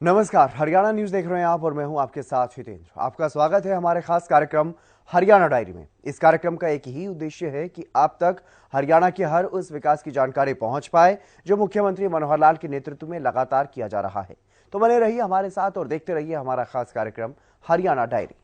नमस्कार, हरियाणा न्यूज देख रहे हैं आप और मैं हूं आपके साथ हितेंद्र। आपका स्वागत है हमारे खास कार्यक्रम हरियाणा डायरी में। इस कार्यक्रम का एक ही उद्देश्य है कि आप तक हरियाणा के हर उस विकास की जानकारी पहुंच पाए जो मुख्यमंत्री मनोहर लाल के नेतृत्व में लगातार किया जा रहा है। तो बने रहिए हमारे साथ और देखते रहिए हमारा खास कार्यक्रम हरियाणा डायरी।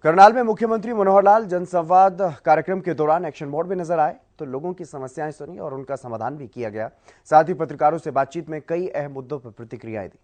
करनाल में मुख्यमंत्री मनोहर लाल जनसंवाद कार्यक्रम के दौरान एक्शन मोड में नजर आए तो लोगों की समस्याएं सुनी और उनका समाधान भी किया गया। साथ ही पत्रकारों से बातचीत में कई अहम मुद्दों पर प्रतिक्रियाएं दी।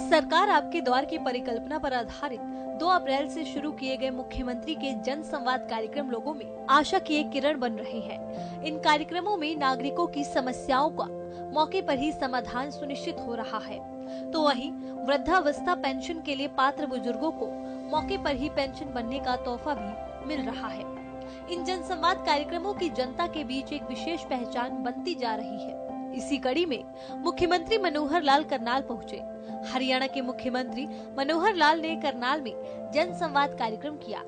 सरकार आपके द्वार की परिकल्पना पर आधारित 2 अप्रैल से शुरू किए गए मुख्यमंत्री के जन संवाद कार्यक्रम लोगों में आशा की एक किरण बन रहे हैं। इन कार्यक्रमों में नागरिकों की समस्याओं का मौके पर ही समाधान सुनिश्चित हो रहा है, तो वहीं वृद्धावस्था पेंशन के लिए पात्र बुजुर्गों को मौके पर ही पेंशन बनने का तोहफा भी मिल रहा है। इन जन संवाद कार्यक्रमों की जनता के बीच एक विशेष पहचान बनती जा रही है। इसी कड़ी में मुख्यमंत्री मनोहर लाल करनाल पहुंचे। हरियाणा के मुख्यमंत्री मनोहर लाल ने करनाल में जन संवाद कार्यक्रम किया।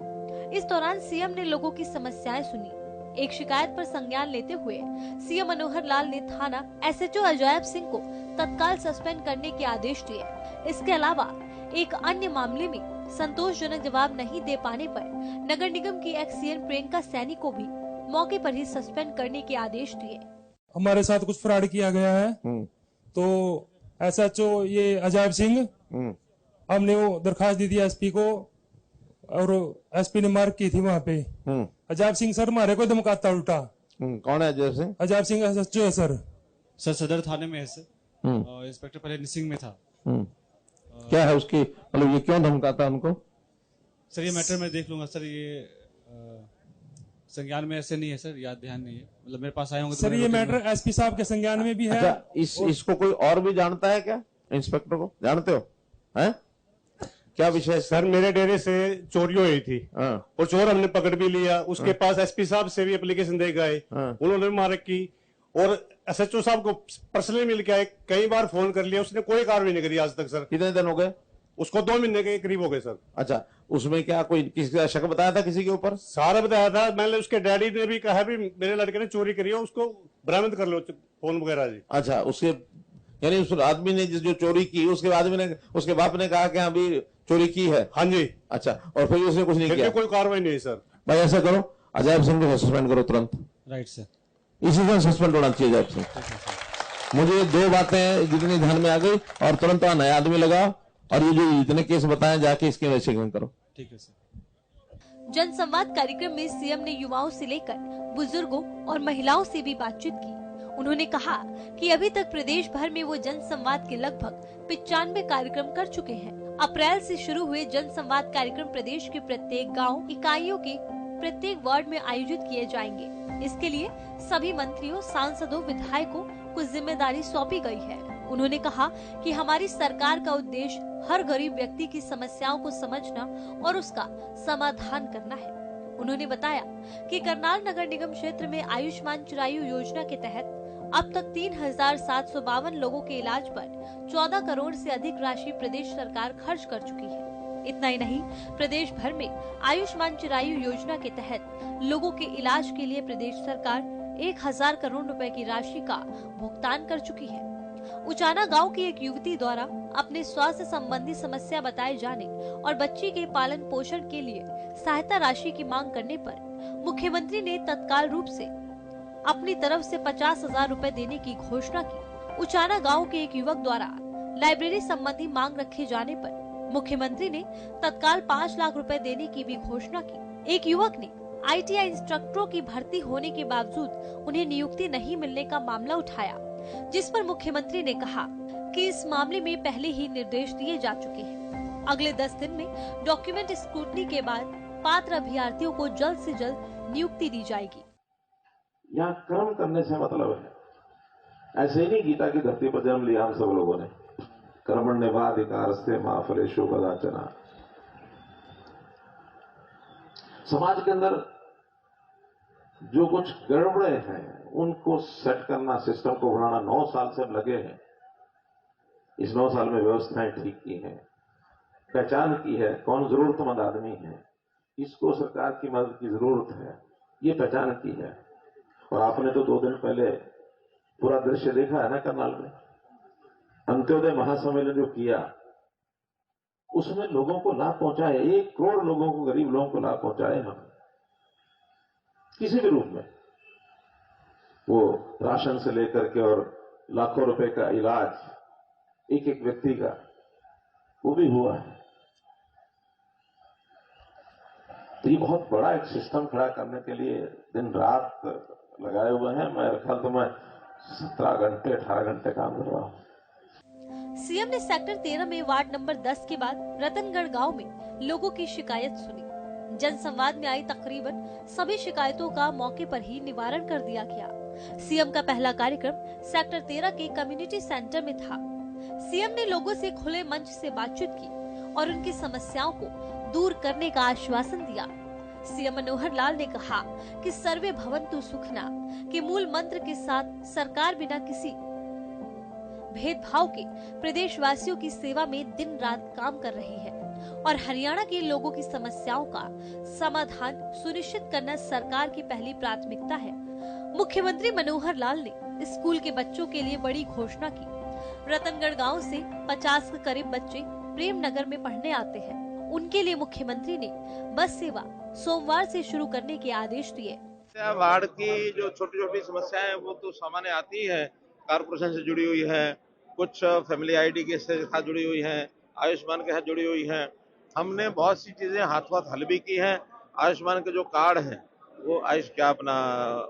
इस दौरान सीएम ने लोगों की समस्याएं सुनी। एक शिकायत पर संज्ञान लेते हुए सीएम मनोहर लाल ने थाना एसएचओ अजैब सिंह को तत्काल सस्पेंड करने के आदेश दिए। इसके अलावा एक अन्य मामले में संतोषजनक जवाब नहीं दे पाने पर नगर निगम की एक्स-सीएम प्रियंका सैनी को भी मौके पर ही सस्पेंड करने के आदेश दिए। हमारे साथ कुछ फ्रॉड किया गया है, तो एसएचओ ये अजैब सिंह, हमने वो दरखास्त दी थी एसपी को और एसपी ने मार्क की थी वहाँ पे। अजैब सिंह सर हमारे को धमकाता उल्टा। कौन है अजैब सिंह? अजैब सिंह एसएचओ है सर। सर सदर थाने में है सर। इंस्पेक्टर पहले सिंह में था। क्या है उसकी, मतलब ये क्यों धमकाता उनको? सर ये मैटर मैं देख लूंगा सर। ये संज्ञान में ऐसे नहीं है सर, याद ध्यान नहीं है, मतलब मेरे पास आए होंगे सर। ये मैटर एसपी साहब के संज्ञान में भी है। अच्छा, इसको कोई और भी जानता है क्या? इंस्पेक्टर को जानते हो? हैं? क्या विषय? सर मेरे डेरे से चोरी हुई थी और चोर हमने पकड़ भी लिया। उसके पास एसपी साहब से भी एप्लीकेशन दे गए, उन्होंने भी मार्क की और एसएचओ साहब को पर्सनली मिल के आए, कई बार फोन कर लिया, उसने कोई कार्रवाई नहीं करी आज तक सर। कितने दिन हो गए उसको? 2 महीने के करीब हो गए सर। अच्छा, उसमें क्या कोई किसी का शक बताया था किसी के ऊपर? सारा बताया था मैंने। उसके डैडी ने भी कहा भी मेरे लड़के ने चोरी करी है, उसको बरामद कर लो फोन वगैरह जी। अच्छा, उसके यानी उस आदमी ने जो चोरी की उसके आदमी ने, उसके बाप ने कहा कि हाँ भी चोरी की है? हाँ जी। अच्छा, और फिर उसने कुछ नहीं किया? कोई कार्रवाई नहीं सर। भाई ऐसा करो, अजैब सिंह को सस्पेंड करो तुरंत। राइट सर, इसी तरह सस्पेंड होना चाहिए अजैब सिंह। मुझे 2 बातें जितनी ध्यान में आ गई, और तुरंत वहां नया आदमी लगाओ और ये जो इतने केस बताएं जाके इसके इन्वेस्टिगेशन करो। ठीक है सर। जन संवाद कार्यक्रम में सीएम ने युवाओं से लेकर बुजुर्गों और महिलाओं से भी बातचीत की। उन्होंने कहा कि अभी तक प्रदेश भर में वो जन संवाद के लगभग 95 कार्यक्रम कर चुके हैं। अप्रैल से शुरू हुए जन संवाद कार्यक्रम प्रदेश के प्रत्येक गाँव इकाइयों के प्रत्येक वार्ड में आयोजित किए जाएंगे। इसके लिए सभी मंत्रियों, सांसदों, विधायकों को जिम्मेदारी सौंपी गई है। उन्होंने कहा कि हमारी सरकार का उद्देश्य हर गरीब व्यक्ति की समस्याओं को समझना और उसका समाधान करना है। उन्होंने बताया कि करनाल नगर निगम क्षेत्र में आयुष्मान चिरायु योजना के तहत अब तक 3752 लोगों के इलाज पर 14 करोड़ से अधिक राशि प्रदेश सरकार खर्च कर चुकी है। इतना ही नहीं, प्रदेश भर में आयुष्मान चिरायु योजना के तहत लोगों के इलाज के लिए प्रदेश सरकार 1000 करोड़ रुपए की राशि का भुगतान कर चुकी है। उचाना गांव की एक युवती द्वारा अपने स्वास्थ्य संबंधी समस्या बताए जाने और बच्ची के पालन पोषण के लिए सहायता राशि की मांग करने पर मुख्यमंत्री ने तत्काल रूप से अपनी तरफ से 50,000 रुपए देने की घोषणा की। उचाना गांव के एक युवक द्वारा लाइब्रेरी संबंधी मांग रखे जाने पर मुख्यमंत्री ने तत्काल 5 लाख रुपए देने की भी घोषणा की। एक युवक ने ITI इंस्ट्रक्टरों की भर्ती होने के बावजूद उन्हें नियुक्ति नहीं मिलने का मामला उठाया, जिस पर मुख्यमंत्री ने कहा कि इस मामले में पहले ही निर्देश दिए जा चुके हैं। अगले 10 दिन में डॉक्यूमेंट स्क्रूटनी के बाद पात्र अभ्यर्थियों को जल्द से जल्द नियुक्ति दी जाएगी। यहाँ कर्म करने से मतलब है, ऐसे ही नहीं गीता की धरती पर जन्म लिया हम सब लोगों ने। कर्मण्येवाधिकारस्ते मा फलेषु कदाचन। समाज के अंदर जो कुछ गड़बड़े हैं उनको सेट करना, सिस्टम को बनाना 9 साल से हम लगे हैं। इस 9 साल में व्यवस्थाएं ठीक की हैं, पहचान की है कौन जरूरतमंद आदमी है, इसको सरकार की मदद की जरूरत है, ये पहचान की है। और आपने तो 2 दिन पहले पूरा दृश्य देखा है ना करनाल में, अंत्योदय महासम्मेलन जो किया उसमें लोगों को लाभ पहुंचाए, 1 करोड़ लोगों को, गरीब लोगों को लाभ पहुंचाए हम किसी भी रूप में। वो राशन से लेकर के और लाखों रुपए का इलाज एक एक व्यक्ति का, वो भी हुआ है। तो ये बहुत बड़ा एक सिस्टम खड़ा करने के लिए दिन रात लगाए हुए हैं। मेरे ख्याल तो मैं 17 घंटे 18 घंटे काम कर रहा हूं। सीएम ने सेक्टर 13 में वार्ड नंबर 10 के बाद रतनगढ़ गांव में लोगों की शिकायत सुनी। जनसंवाद में आई तकरीबन सभी शिकायतों का मौके पर ही निवारण कर दिया गया। सीएम का पहला कार्यक्रम सेक्टर 13 के कम्युनिटी सेंटर में था। सीएम ने लोगों से खुले मंच से बातचीत की और उनकी समस्याओं को दूर करने का आश्वासन दिया। सीएम मनोहर लाल ने कहा कि सर्वे भवन्तु सुखना के मूल मंत्र के साथ सरकार बिना किसी भेदभाव के प्रदेशवासियों की सेवा में दिन रात काम कर रही है और हरियाणा के लोगों की समस्याओं का समाधान सुनिश्चित करना सरकार की पहली प्राथमिकता है। मुख्यमंत्री मनोहर लाल ने स्कूल के बच्चों के लिए बड़ी घोषणा की। रतनगढ़ गांव से 50 के करीब बच्चे प्रेम नगर में पढ़ने आते हैं। उनके लिए मुख्यमंत्री ने बस सेवा सोमवार से शुरू करने के आदेश दिए। वार्ड की जो छोटी छोटी समस्याएं वो तो सामान्य आती है, कारपोरेशन से जुड़ी हुई है, कुछ फैमिली आईडी के साथ जुड़ी हुई है, आयुष्मान के साथ जुड़ी हुई है। हमने बहुत सी चीजें हाथों हाथ हल भी की हैं। आयुष्मान के जो कार्ड हैं वो अपना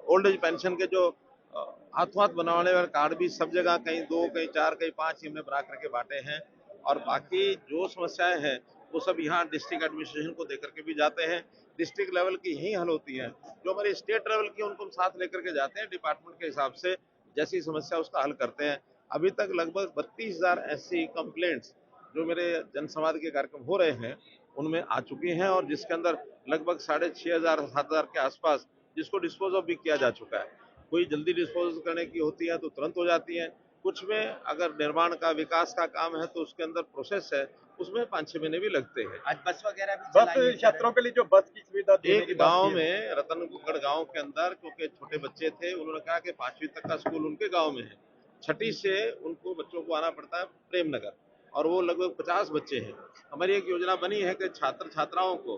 ओल्ड एज पेंशन के जो हाथों हाथ बनाने वाले कार्ड भी सब जगह कहीं 2 कहीं 4 कहीं 5 हमने बना करके बांटे हैं। और बाकी जो समस्याएं हैं वो सब यहाँ डिस्ट्रिक्ट एडमिनिस्ट्रेशन को देकर के भी जाते हैं। डिस्ट्रिक्ट लेवल की यही हल होती है। जो हमारी स्टेट लेवल की उनको हम साथ लेकर के जाते हैं, डिपार्टमेंट के हिसाब से जैसी समस्या उसका हल करते हैं। अभी तक लगभग 32,000 ऐसी कंप्लेंट्स जो मेरे जनसंवाद के कार्यक्रम हो रहे हैं उनमें आ चुकी हैं और जिसके अंदर लगभग 6,500 7,000 के आसपास जिसको डिस्पोज ऑफ भी किया जा चुका है। कोई जल्दी डिस्पोज करने की होती है तो तुरंत हो जाती है, कुछ में अगर निर्माण का विकास का काम है तो उसके अंदर प्रोसेस है, उसमें 5-6 महीने भी लगते हैं। आज बस वगैरह भी बस छात्रों के लिए जो बस की सुविधा एक गांव में रतनगढ़ गांव के अंदर क्योंकि छोटे बच्चे थे, उन्होंने कहा कि 5वीं तक का स्कूल उनके गांव में है, 6ठी से उनको बच्चों को आना पड़ता है प्रेम नगर और वो लगभग 50 बच्चे हैं। हमारी एक योजना बनी है कि छात्र छात्राओं को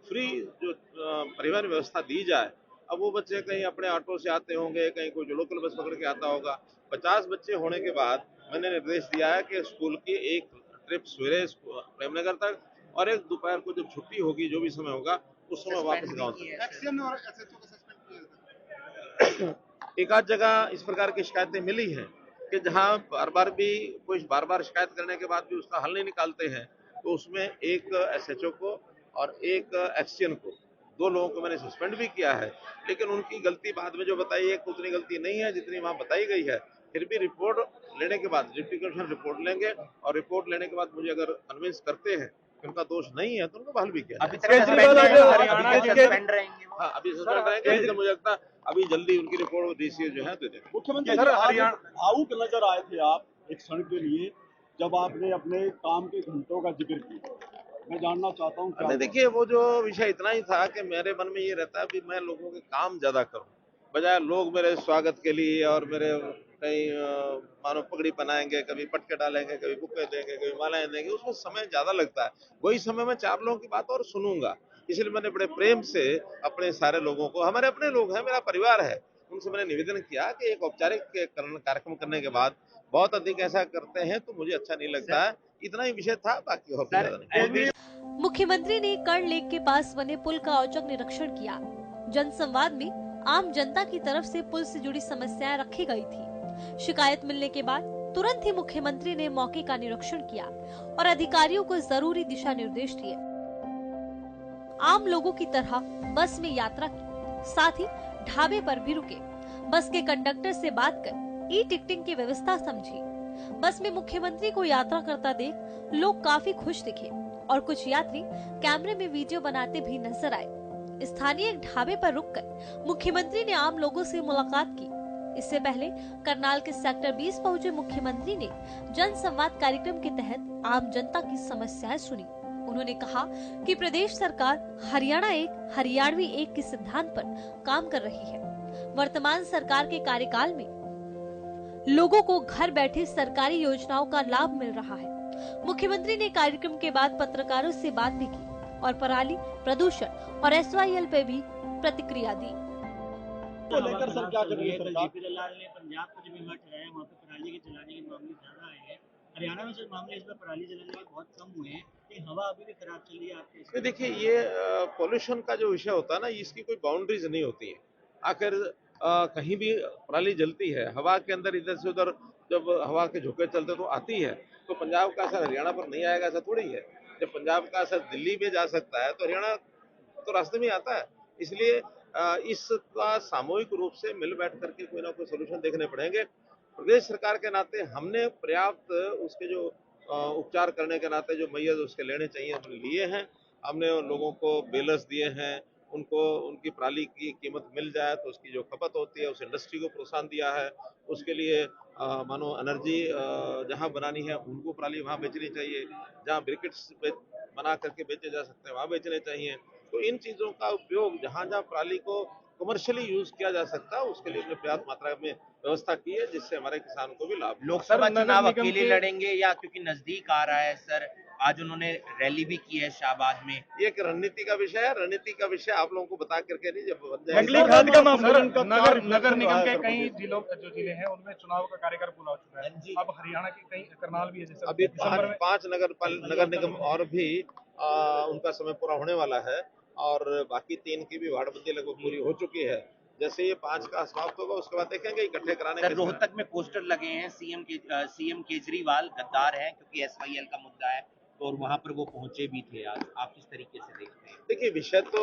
फ्री जो परिवहन व्यवस्था दी जाए। अब वो बच्चे कहीं अपने ऑटो से आते होंगे, कहीं कोई जो लोकल बस पकड़ के आता होगा। 50 बच्चे होने के बाद मैंने निर्देश दिया है कि स्कूल की एक ट्रिप सवेरे प्रेमनगर तक और एक दोपहर को जब छुट्टी होगी जो भी समय होगा उस समय वापस गाँव तक। एक आध जगह इस प्रकार की शिकायतें मिली हैं कि जहां बार बार शिकायत करने के बाद भी उसका हल नहीं निकालते हैं, तो उसमें एक SHO को और एक एक्सचेन को 2 लोगों को मैंने सस्पेंड भी किया है। लेकिन उनकी गलती बाद में जो बताई है उतनी गलती नहीं है जितनी वहां बताई गई है। फिर भी रिपोर्ट लेने के बाद डिप्टी कमिश्नर रिपोर्ट लेंगे और रिपोर्ट लेने के बाद मुझे अगर कन्विंस करते हैं कि उनका दोष नहीं है तो उनको बहाल भी किया। अभी सस्पेंड रहेंगे। हाँ, अभी सस्पेंड रहेंगे, लेकिन मुझे लगता है अभी जल्दी उनकी रिपोर्ट डीसी जो है दे देंगे। मुख्यमंत्री सर, भावुक नजर आए थे आप एक क्षण के लिए जब आपने अपने काम के घंटों का जिक्र किया। मैं जानना चाहता हूँ क्या? देखिए, वो जो विषय इतना ही था कि मेरे मन में ये रहता है कि मैं लोगों के काम ज्यादा करूं, बजाय लोग मेरे स्वागत के लिए और मेरे कहीं मानो पगड़ी पहनाएंगे, कभी पटके डालेंगे, कभी बुक्के देंगे, कभी मालाएं देंगे, उसमें समय ज्यादा लगता है। वही समय में 4 लोगों की बात और सुनूंगा। इसलिए मैंने बड़े प्रेम से अपने सारे लोगों को, हमारे अपने लोग हैं, मेरा परिवार है, उनसे मैंने निवेदन किया कि एक औपचारिक कार्यक्रम करने के बाद बहुत अधिक ऐसा करते हैं तो मुझे अच्छा नहीं लगता है। इतना ही विषय था, बाकी और कुछ ज़्यादा नहीं। मुख्यमंत्री ने कर्ण लेक के पास बने पुल का औचक निरीक्षण किया। जनसंवाद में आम जनता की तरफ से पुल से जुड़ी समस्याएं रखी गई थी। शिकायत मिलने के बाद तुरंत ही मुख्यमंत्री ने मौके का निरीक्षण किया और अधिकारियों को जरूरी दिशा निर्देश दिए। आम लोगों की तरह बस में यात्रा की, साथ ही ढाबे पर भी रुके। बस के कंडक्टर से बात कर ई-टिकटिंग की व्यवस्था समझी। बस में मुख्यमंत्री को यात्रा करता देख लोग काफी खुश दिखे और कुछ यात्री कैमरे में वीडियो बनाते भी नजर आए। स्थानीय एक ढाबे पर रुककर मुख्यमंत्री ने आम लोगों से मुलाकात की। इससे पहले करनाल के सेक्टर 20 पहुंचे मुख्यमंत्री ने जन संवाद कार्यक्रम के तहत आम जनता की समस्याएं सुनी। उन्होंने कहा कि प्रदेश सरकार हरियाणा एक हरियाणवी एक के सिद्धांत पर काम कर रही है। वर्तमान सरकार के कार्यकाल में लोगों को घर बैठे सरकारी योजनाओं का लाभ मिल रहा है। मुख्यमंत्री ने कार्यक्रम के बाद पत्रकारों से बात भी की और पराली, प्रदूषण और SYL पे भी प्रतिक्रिया दी। तो लेकर सर क्या कर रही है सरकार? JP दलाल ने पंजाब को जो विवाद चलाया, वहाँ पे पराली के जलाने के मामले ज्यादा आए हैं। हरियाणा में सर मामले इसमें पराली जलाने के बहुत कम हुए हैं, कि हवा अभी भी खराब चल रही है आपके? देखिए, ये पोल्यूशन का जो विषय होता है ना, इसकी कोई बाउंड्रीज नहीं होती है। आखिर कहीं भी पराली जलती है, हवा के अंदर इधर से उधर जब हवा के झोंके चलते तो आती है। तो पंजाब का असर हरियाणा पर नहीं आएगा, ऐसा थोड़ी है। जब पंजाब का असर दिल्ली में जा सकता है तो हरियाणा तो रास्ते में आता है। इसलिए इसका सामूहिक रूप से मिल बैठ करके कोई ना कोई सोल्यूशन देखने पड़ेंगे। प्रदेश सरकार के नाते हमने पर्याप्त उसके जो उपचार करने के नाते जो मैय्यज उसके लेने चाहिए हमने लिए हैं। हमने उन लोगों को बेलर्स दिए हैं, उनको उनकी पराली की कीमत मिल जाए तो उसकी जो खपत होती है उस इंडस्ट्री को प्रोत्साहन दिया है। उसके लिए मानो एनर्जी जहाँ बनानी है उनको पराली वहाँ बेचनी चाहिए, जहाँ ब्रिकेट्स बना करके बेचे जा सकते हैं वहाँ बेचने चाहिए। तो इन चीज़ों का उपयोग जहाँ जहाँ पराली को कमर्शियली यूज किया जा सकता है उसके लिए हमने पर्याप्त मात्रा में व्यवस्था की है, जिससे हमारे किसानों को भी लाभ। लोकसभा चुनाव अकेले लड़ेंगे या क्योंकि नजदीक आ रहा है सर, आज उन्होंने रैली भी की है शाहबाद में। ये एक रणनीति का विषय है, रणनीति का विषय आप लोगों को बता करके नहीं, जब नगर निगम के कई जिलों जो जिले हैं उनमें चुनाव का कार्यक्रम पूरा हो चुका है। अब हरियाणा की कई करनाल भी है, जैसे अभी 5 नगर निगम और भी उनका समय पूरा होने वाला है और बाकी 3 की भी वार्डबंदी लगभग पूरी हो चुकी है। जैसे ये 5 का समाप्त होगा उसके बाद देखेंगे इकट्ठे कराने के। रोहतक में पोस्टर लगे हैं, सीएम केजरीवाल गद्दार हैं क्योंकि SYL का मुद्दा है, तो वहां पर वो पहुंचे भी थे आज। आप किस तरीके से देखते हैं? देखिए, विषय तो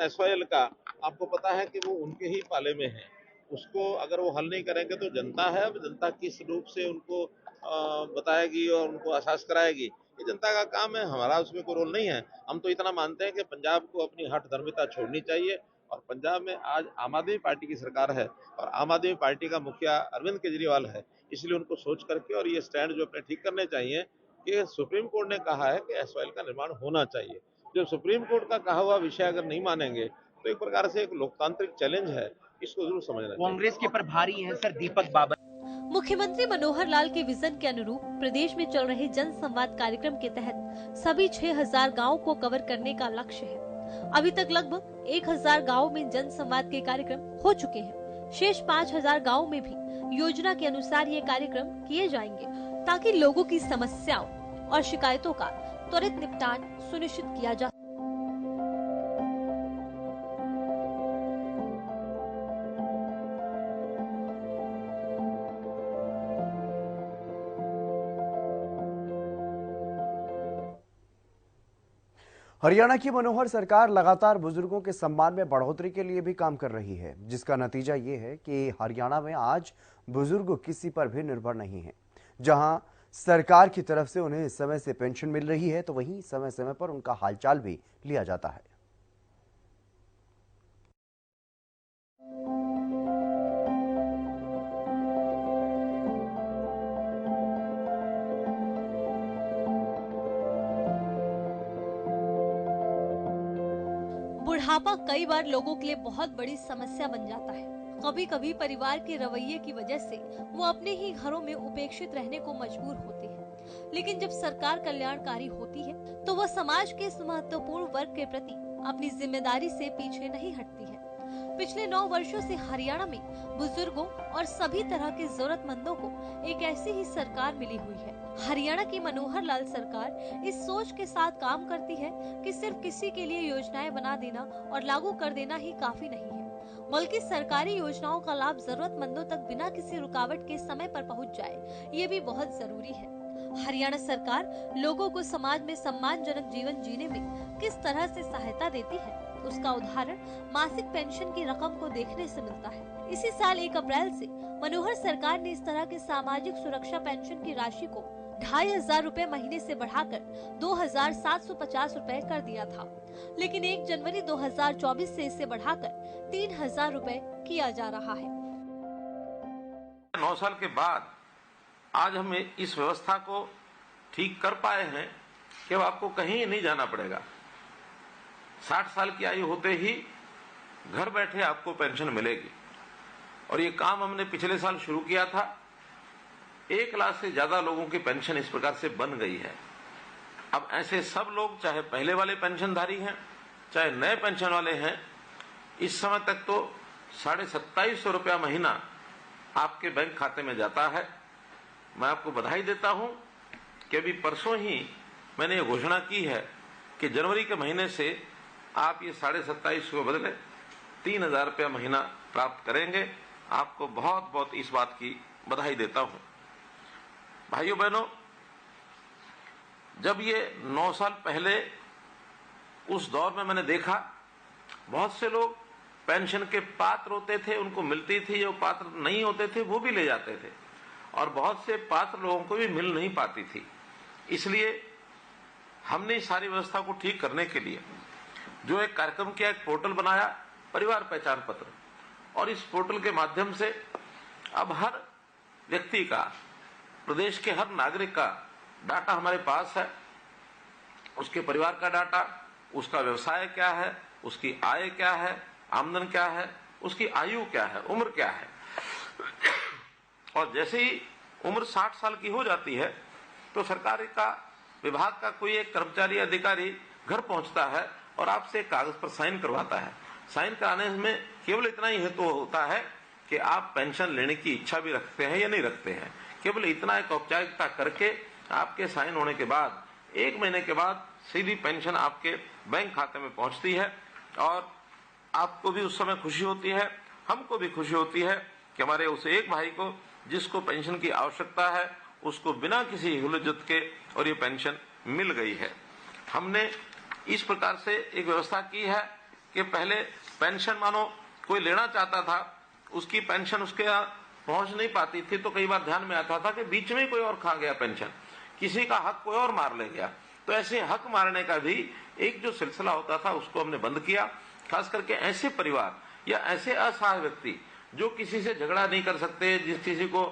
SYL का आपको पता है कि वो उनके ही पाले में है। उसको अगर वो हल नहीं करेंगे तो जनता है, जनता किस रूप से उनको बताएगी और उनको आश्वास कराएगी, ये जनता का काम है, हमारा उसमें कोई रोल नहीं है। हम तो इतना मानते हैं कि पंजाब को अपनी हठ धर्मिता छोड़नी चाहिए और पंजाब में आज आम आदमी पार्टी की सरकार है और आम आदमी पार्टी का मुखिया अरविंद केजरीवाल है। इसलिए उनको सोच करके और ये स्टैंड जो अपने ठीक करने चाहिए कि सुप्रीम कोर्ट ने कहा है कि SYL का निर्माण होना चाहिए। जो सुप्रीम कोर्ट का कहा हुआ विषय अगर नहीं मानेंगे तो एक प्रकार से एक लोकतांत्रिक चैलेंज है, इसको जरूर समझना चाहिए। कांग्रेस के प्रभारी हैं सर दीपक बाबर। मुख्यमंत्री मनोहर लाल के विजन के अनुरूप प्रदेश में चल रहे जन संवाद कार्यक्रम के तहत सभी 6000 गाँव को कवर करने का लक्ष्य है। अभी तक लगभग 1000 गाँव में जन संवाद के कार्यक्रम हो चुके हैं। शेष 5000 गाँव में भी योजना के अनुसार ये कार्यक्रम किए जाएंगे ताकि लोगों की समस्याओं और शिकायतों का त्वरित निपटान सुनिश्चित किया जा। हरियाणा की मनोहर सरकार लगातार बुजुर्गों के सम्मान में बढ़ोतरी के लिए भी काम कर रही है, जिसका नतीजा ये है कि हरियाणा में आज बुजुर्ग किसी पर भी निर्भर नहीं है। जहां सरकार की तरफ से उन्हें समय से पेंशन मिल रही है तो वहीं समय समय पर उनका हालचाल भी लिया जाता है। बुढ़ापा कई बार लोगों के लिए बहुत बड़ी समस्या बन जाता है। कभी कभी परिवार के रवैये की वजह से वो अपने ही घरों में उपेक्षित रहने को मजबूर होते हैं। लेकिन जब सरकार कल्याणकारी होती है तो वह समाज के इस महत्वपूर्ण वर्ग के प्रति अपनी जिम्मेदारी से पीछे नहीं हटती है। पिछले 9 वर्षों से हरियाणा में बुजुर्गों और सभी तरह के जरूरतमंदों को एक ऐसी ही सरकार मिली हुई है। हरियाणा की मनोहर लाल सरकार इस सोच के साथ काम करती है कि सिर्फ किसी के लिए योजनाएं बना देना और लागू कर देना ही काफी नहीं है, बल्कि सरकारी योजनाओं का लाभ जरूरतमंदों तक बिना किसी रुकावट के समय पर पहुंच जाए, ये भी बहुत जरूरी है। हरियाणा सरकार लोगों को समाज में सम्मानजनक जीवन जीने में किस तरह से सहायता देती है, उसका उदाहरण मासिक पेंशन की रकम को देखने से मिलता है। इसी साल 1 अप्रैल से मनोहर सरकार ने इस तरह के सामाजिक सुरक्षा पेंशन की राशि को 2500 रुपए महीने से बढ़ाकर 2750 रुपए कर दिया था, लेकिन 1 जनवरी 2024 से इसे बढ़ाकर 3000 रुपए किया जा रहा है। 9 साल के बाद आज हम इस व्यवस्था को ठीक कर पाए हैं कि अब आपको कहीं नहीं जाना पड़ेगा। 60 साल की आयु होते ही घर बैठे आपको पेंशन मिलेगी। और ये काम हमने पिछले साल शुरू किया था। 1 लाख से ज्यादा लोगों की पेंशन इस प्रकार से बन गई है। अब ऐसे सब लोग, चाहे पहले वाले पेंशनधारी हैं चाहे नए पेंशन वाले हैं, इस समय तक तो 2750 रुपया महीना आपके बैंक खाते में जाता है। मैं आपको बधाई देता हूं कि अभी परसों ही मैंने ये घोषणा की है कि जनवरी के महीने से आप ये 2750 को बदले 3000 रुपया महीना प्राप्त करेंगे। आपको बहुत बहुत इस बात की बधाई देता हूं। भाइयों बहनों, जब ये 9 साल पहले उस दौर में मैंने देखा, बहुत से लोग पेंशन के पात्र होते थे, उनको मिलती थी, जो पात्र नहीं होते थे वो भी ले जाते थे, और बहुत से पात्र लोगों को भी मिल नहीं पाती थी। इसलिए हमने इस सारी व्यवस्था को ठीक करने के लिए जो एक कार्यक्रम किया, एक पोर्टल बनाया, परिवार पहचान पत्र, और इस पोर्टल के माध्यम से अब हर व्यक्ति का, प्रदेश के हर नागरिक का डाटा हमारे पास है। उसके परिवार का डाटा, उसका व्यवसाय क्या है, उसकी आय क्या है, आमदन क्या है, उसकी आयु क्या है, उम्र क्या है। और जैसे ही उम्र 60 साल की हो जाती है तो सरकार का, विभाग का कोई एक कर्मचारी अधिकारी घर पहुंचता है और आपसे कागज पर साइन करवाता है। साइन कराने में केवल इतना ही हेतु होता है कि आप पेंशन लेने की इच्छा भी रखते हैं या नहीं रखते हैं। केवल इतना एक औपचारिकता करके आपके साइन होने के बाद 1 महीने के बाद सीधी पेंशन आपके बैंक खाते में पहुंचती है। और आपको भी उस समय खुशी होती है, हमको भी खुशी होती है कि हमारे उस एक भाई को जिसको पेंशन की आवश्यकता है, उसको बिना किसी हुलझुल के और ये पेंशन मिल गई है। हमने इस प्रकार से एक व्यवस्था की है कि पहले पेंशन मानो कोई लेना चाहता था, उसकी पेंशन उसके यहाँ पहुंच नहीं पाती थी, तो कई बार ध्यान में आता था कि बीच में कोई और खा गया पेंशन, किसी का हक कोई और मार ले गया। तो ऐसे हक मारने का भी एक जो सिलसिला होता था उसको हमने बंद किया। खास करके ऐसे परिवार या ऐसे असहाय व्यक्ति जो किसी से झगड़ा नहीं कर सकते, जिस किसी को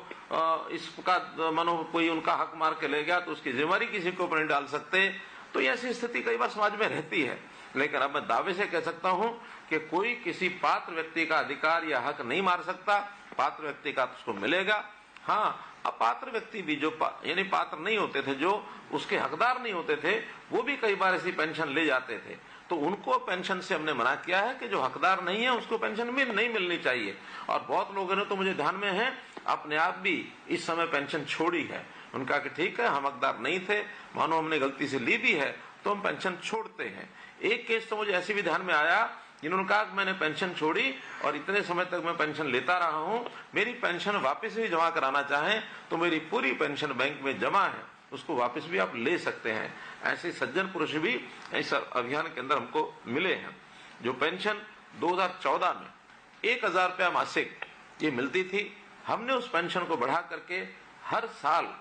इसका मानो कोई उनका हक मार के ले गया तो उसकी जिम्मेदारी किसी के ऊपर नहीं डाल सकते, तो ऐसी स्थिति कई बार समाज में रहती है। लेकिन अब मैं दावे से कह सकता हूं कि कोई किसी पात्र व्यक्ति का अधिकार या हक नहीं मार सकता। पात्र व्यक्ति का उसको मिलेगा। हाँ, अपात्र व्यक्ति भी जो यानी पात्र नहीं होते थे, जो उसके हकदार नहीं होते थे, वो भी कई बार ऐसी पेंशन ले जाते थे, तो उनको पेंशन से हमने मना किया है कि जो हकदार नहीं है उसको पेंशन नहीं मिलनी चाहिए। और बहुत लोगों ने तो मुझे ध्यान में है अपने आप भी इस समय पेंशन छोड़ी है। उनका कि ठीक है, हम हकदार नहीं थे, मानो हमने गलती से ली भी है तो हम पेंशन छोड़ते हैं। एक केस तो मुझे ऐसे भी ध्यान में आया, जिन्होंने कहा कि मैंने पेंशन छोड़ी और इतने समय तक मैं पेंशन लेता रहा हूं, मेरी पेंशन वापस भी जमा कराना चाहें तो मेरी पूरी पेंशन बैंक में जमा है, उसको वापस भी आप ले सकते हैं। ऐसे सज्जन पुरुष भी इस अभियान के अंदर हमको मिले हैं। जो पेंशन 2014 में 1000 रुपया मासिक ये मिलती थी, हमने उस पेंशन को बढ़ा करके हर साल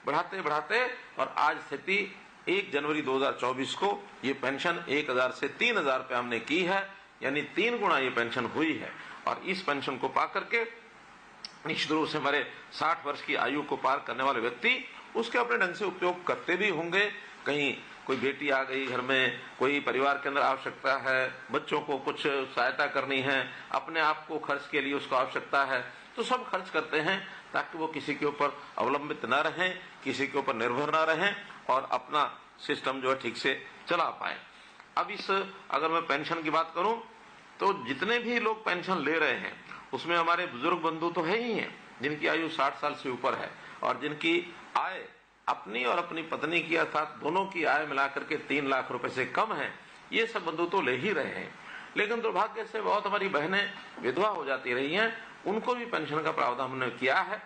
बढ़ाते बढ़ाते और आज स्थिति 1 जनवरी 2024 को ये पेंशन 1000 से 3000 रुपया हमने की है, यानी 3 गुना ये पेंशन हुई है। और इस पेंशन को पा करके निश्चित रूप से हमारे 60 वर्ष की आयु को पार करने वाले व्यक्ति उसके अपने ढंग से उपयोग करते भी होंगे। कहीं कोई बेटी आ गई घर में, कोई परिवार के अंदर आवश्यकता है, बच्चों को कुछ सहायता करनी है, अपने आप को खर्च के लिए उसको आवश्यकता है, तो सब खर्च करते हैं ताकि वो किसी के ऊपर अवलंबित न रहें, किसी के ऊपर निर्भर न रहें और अपना सिस्टम जो है ठीक से चला पाए। अब अगर मैं पेंशन की बात करूं तो जितने भी लोग पेंशन ले रहे हैं उसमें हमारे बुजुर्ग बंधु तो है ही हैं, जिनकी आयु 60 साल से ऊपर है और जिनकी आय अपनी और अपनी पत्नी की अर्थात दोनों की आय मिलाकर के 3 लाख रुपए से कम है, ये सब बंधु तो ले ही रहे हैं। लेकिन दुर्भाग्य से बहुत हमारी बहनें विधवा हो जाती रही हैं, उनको भी पेंशन का प्रावधान हमने किया है।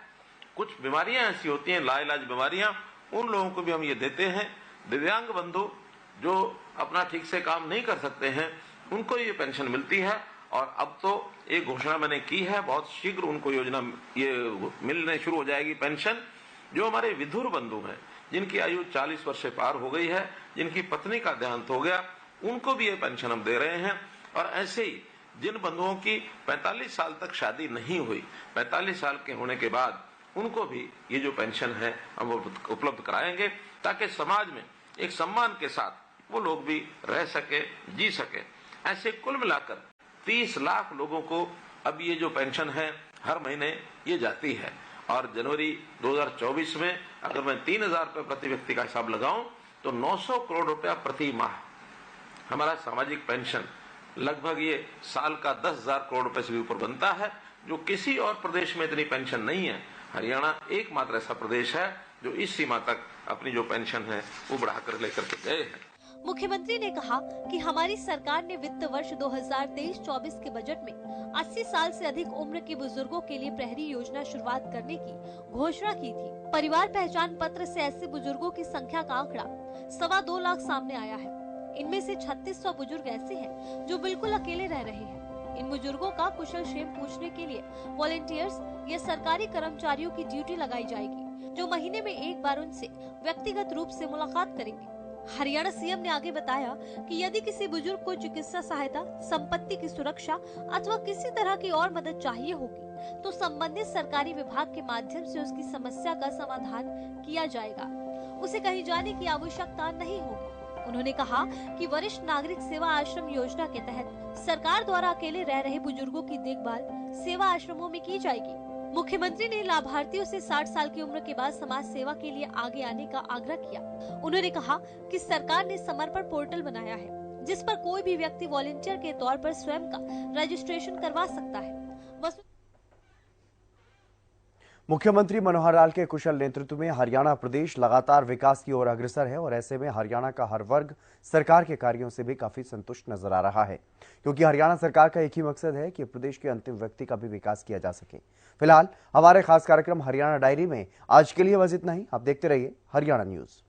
कुछ बीमारियां ऐसी होती हैं, लाइलाज बीमारियां, उन लोगों को भी हम ये देते हैं। दिव्यांग बंधु जो अपना ठीक से काम नहीं कर सकते हैं, उनको ये पेंशन मिलती है। और अब तो एक घोषणा मैंने की है, बहुत शीघ्र उनको योजना ये मिलने शुरू हो जाएगी पेंशन। जो हमारे विधुर बंधु हैं, जिनकी आयु 40 वर्ष से पार हो गई है, जिनकी पत्नी का देहांत हो गया, उनको भी ये पेंशन हम दे रहे हैं। और ऐसे ही जिन बंधुओं की 45 साल तक शादी नहीं हुई, 45 साल के होने के बाद उनको भी ये जो पेंशन है हम उपलब्ध कराएंगे, ताकि समाज में एक सम्मान के साथ वो लोग भी रह सके, जी सके। ऐसे कुल मिलाकर 30 लाख लोगों को अब ये जो पेंशन है हर महीने ये जाती है। और जनवरी 2024 में अगर मैं 3,000 रुपये प्रति व्यक्ति का हिसाब लगाऊं तो 900 करोड़ रुपया प्रति माह हमारा सामाजिक पेंशन लगभग ये साल का 10,000 करोड़ रुपए से भी ऊपर बनता है, जो किसी और प्रदेश में इतनी पेंशन नहीं है। हरियाणा एकमात्र ऐसा प्रदेश है जो इस सीमा तक अपनी जो पेंशन है वो बढ़ाकर लेकर के गए हैं। मुख्यमंत्री ने कहा कि हमारी सरकार ने वित्त वर्ष 2023-24 के बजट में 80 साल से अधिक उम्र के बुजुर्गों के लिए प्रहरी योजना शुरुआत करने की घोषणा की थी। परिवार पहचान पत्र से ऐसे बुजुर्गों की संख्या का आंकड़ा 2.25 लाख सामने आया है। इनमें से 3600 बुजुर्ग ऐसे हैं जो बिल्कुल अकेले रह रहे हैं। इन बुजुर्गों का कुशल क्षेम पूछने के लिए वॉलंटियर्स या सरकारी कर्मचारियों की ड्यूटी लगाई जाएगी, जो महीने में एक बार उनसे व्यक्तिगत रूप से मुलाकात करेंगे। हरियाणा सीएम ने आगे बताया कि यदि किसी बुजुर्ग को चिकित्सा सहायता, संपत्ति की सुरक्षा अथवा किसी तरह की और मदद चाहिए होगी तो संबंधित सरकारी विभाग के माध्यम से उसकी समस्या का समाधान किया जाएगा। उसे कहीं जाने की आवश्यकता नहीं होगी। उन्होंने कहा कि वरिष्ठ नागरिक सेवा आश्रम योजना के तहत सरकार द्वारा अकेले रह रहे बुजुर्गों की देखभाल सेवा आश्रमों में की जाएगी। मुख्यमंत्री ने लाभार्थियों से 60 साल की उम्र के बाद समाज सेवा के लिए आगे आने का आग्रह किया। उन्होंने कहा कि सरकार ने समर्पण पोर्टल बनाया है, जिस पर कोई भी व्यक्ति वॉलंटियर के तौर पर स्वयं का रजिस्ट्रेशन करवा सकता है। मुख्यमंत्री मनोहर लाल के कुशल नेतृत्व में हरियाणा प्रदेश लगातार विकास की ओर अग्रसर है और ऐसे में हरियाणा का हर वर्ग सरकार के कार्यों से भी काफी संतुष्ट नजर आ रहा है, क्योंकि हरियाणा सरकार का एक ही मकसद है कि प्रदेश के अंतिम व्यक्ति का भी विकास किया जा सके। फिलहाल हमारे खास कार्यक्रम हरियाणा डायरी में आज के लिए बस इतना ही। आप देखते रहिए हरियाणा न्यूज।